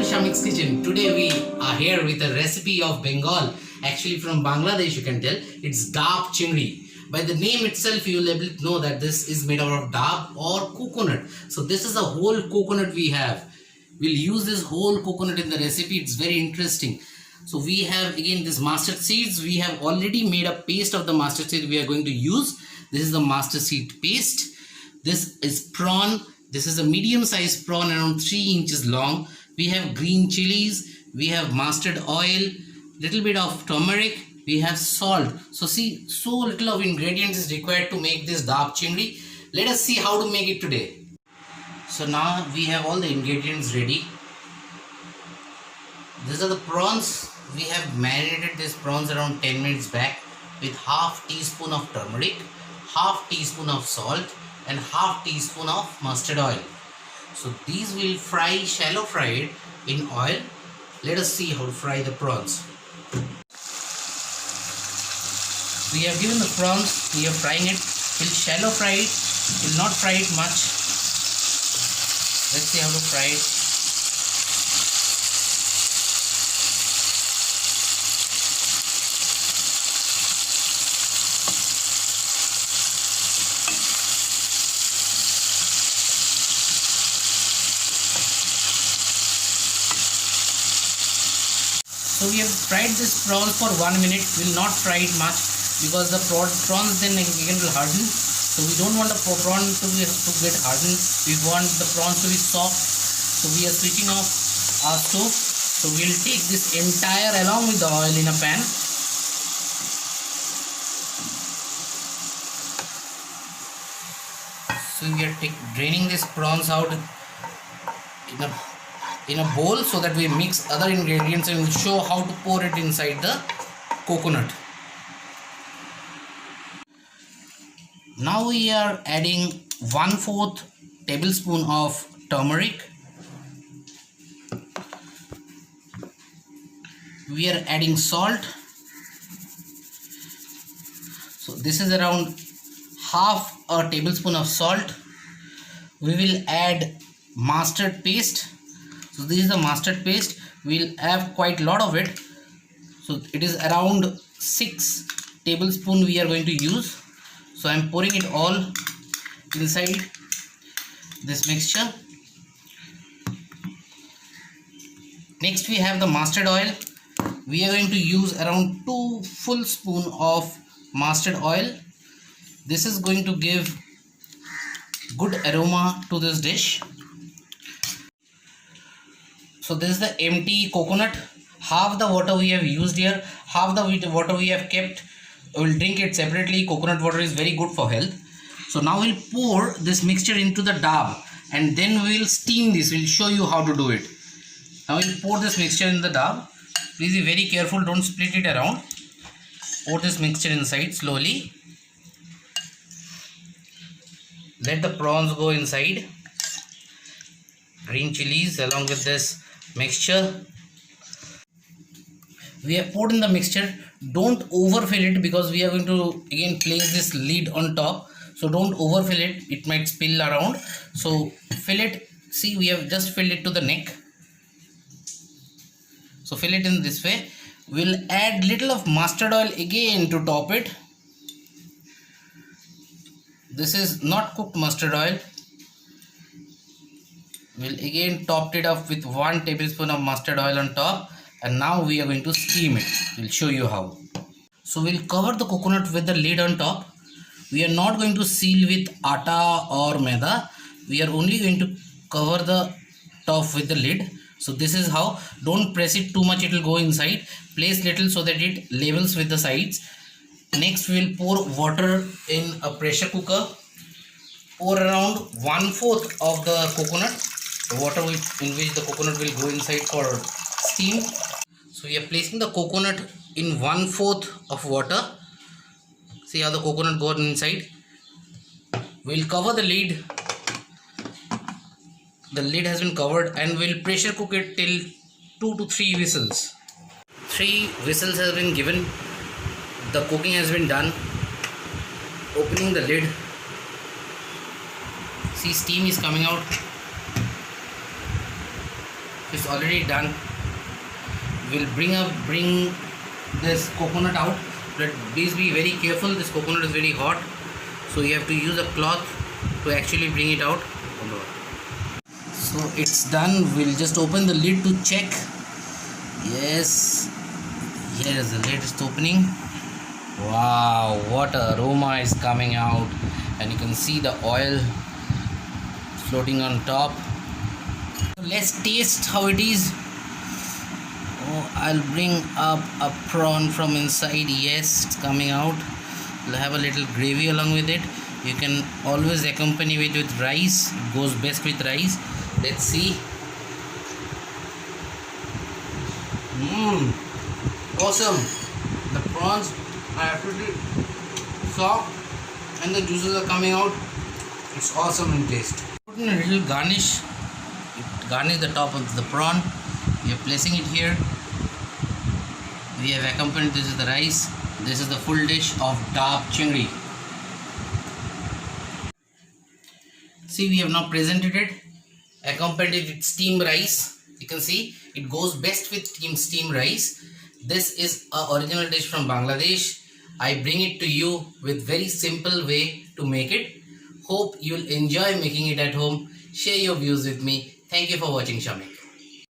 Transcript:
to Shamik's Kitchen. Today we are here with a recipe of Bengal, actually from Bangladesh you can tell. It's dab chingri. By the name itself you will able to know that this is made out of dab or coconut. So this is a whole coconut we have. We'll use this whole coconut in the recipe. It's very interesting. So we have again this mustard seeds. We have already made a paste of the mustard seed we are going to use. This is the mustard seed paste. This is prawn. This is a medium sized prawn around 3 inches long. We have green chilies. We have mustard oil, little bit of turmeric. We have salt. So see, so little of ingredients is required to make this dab chingri. Let us see how to make it today. So now we have all the ingredients ready. These are the prawns. We have marinated these prawns around 10 minutes back with half teaspoon of turmeric, half teaspoon of salt and half teaspoon of mustard oil. So these will fry, shallow fried in oil. Let us see how to fry the prawns. We have given the prawns, we are frying it. We'll shallow fry it, will not fry it much. Let's see how to fry it. So we have fried this prawns for 1 minute. We'll not fry it much because the prawns then again will harden. So we don't want the prawn to get hardened. We want the prawns to be soft. So we are switching off our stove. So we'll take this entire along with the oil in a pan. So we are draining these prawns out in a bowl so that we mix other ingredients and will show how to pour it inside the coconut. Now we are adding 1/4 tablespoon of turmeric. We are adding salt. So this is around half a tablespoon of salt. We will add mustard paste. So this is the mustard paste. We'll have quite a lot of it. So it is around 6 tablespoons we are going to use. So I am pouring it all inside this mixture. Next we have the mustard oil. We are going to use around 2 full spoon of mustard oil. This is going to give good aroma to this dish. So this is the empty coconut. Half the water we have used here, half the water we have kept. We will drink it separately. Coconut water is very good for health. So now we'll pour this mixture into the dab and then we'll steam this. We'll show you how to do it. Now we'll pour this mixture in the dab. Please be very careful, don't split it around. Pour this mixture inside slowly. Let the prawns go inside. Green chilies along with this mixture. We have poured in the mixture. Don't overfill it because we are going to again place this lid on top. So don't overfill it. It might spill around. So fill it. See, we have just filled it to the neck. So fill it in this way. We'll add little of mustard oil again to top it. This is not cooked mustard oil. We'll again top it up with 1 tablespoon of mustard oil on top. And now we are going to steam it. We'll show you how. So we'll cover the coconut with the lid on top. We are not going to seal with atta or maida. We are only going to cover the top with the lid. So this is how. Don't press it too much, it will go inside. Place little so that it levels with the sides. Next we will pour water in a pressure cooker. Pour around 1/4 of the coconut. The water in which the coconut will go inside for steam. So we are placing the coconut in 1/4 of water. See how the coconut goes inside. We'll cover the lid. The lid has been covered and we'll pressure cook it till 2 to 3 whistles. 3 whistles has been given. The cooking has been done. Opening the lid. See, steam is coming out. It's already done. We'll bring this coconut out, but please be very careful. This coconut is very hot, so you have to use a cloth to actually bring it out. So it's done. We'll just open the lid to check. Yes, here is the latest opening. Wow, what aroma is coming out, and you can see the oil floating on top. Let's taste how it is. Oh, I'll bring up a prawn from inside. Yes, it's coming out. We'll have a little gravy along with it. You can always accompany it with rice. It goes best with rice. Let's see. Awesome. The prawns are absolutely soft and the juices are coming out. It's awesome in taste. Put in a little garnish. Garnish the top of the prawn. We are placing it here. We have accompanied this with the rice. This is the full dish of Daab Chingri. See, we have now presented it, accompanied it with steamed rice. You can see it goes best with steamed rice. This is a original dish from Bangladesh. I bring it to you with very simple way to make it. Hope you'll enjoy making it at home. Share your views with me. Thank you for watching Shamik.